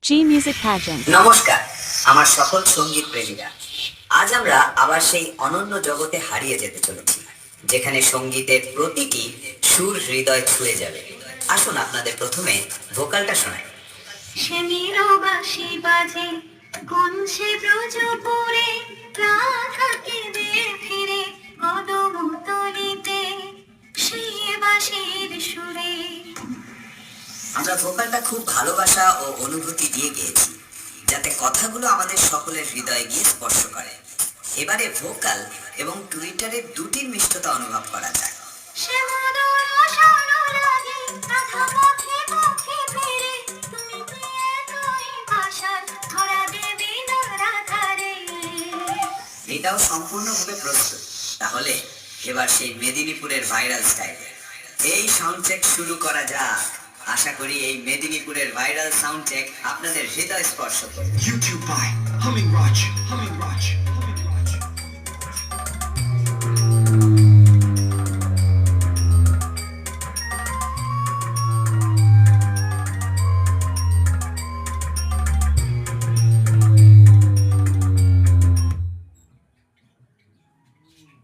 G Music Pageant. নমস্কার আমার সকল সঙ্গীত প্রেমীরা। আজ আমরা আবার সেই অনন্য জগতে হারিয়ে যেতে চলেছি, যেখানে সঙ্গীতের প্রতিটি সুর হৃদয় ছুঁয়ে যাবে। আসুন আপনাদের প্রথমে ভোকালটা শোনাই। সে নীরবাসী বাজে গুনছে ব্রজপুরে, রাধাকে দের ফিরে কদম তলিতে সে বাঁশির সুরে। আমরা ভোকালটা খুব ভালোবাসা ও অনুভূতি দিয়ে গেয়েছি, যাতে কথাগুলো আমাদের সকলের হৃদয়ে গিয়ে স্পর্শ করে। এবারে ভোকাল এবং টুইটারের দুটির মিষ্টতা অনুভব করা যায়। সে মধুর স্বররাগে রাধা পথে পথে ফিরে, তুমি কি এতই ভাষার ধরা দেবী না রাধারে। এটাও সম্পূর্ণভাবে প্রস্তুত। তাহলে এবার সেই মেদিনীপুরের ভাইরাল স্টাইল এই সাউন্ড চেক শুরু করা যাক। আশা করি এই মেদিনীপুরের ভাইরাল সাউন্ড চেক আপনাদের হৃদয় স্পর্শ করবে। YouTube by Humming Raj.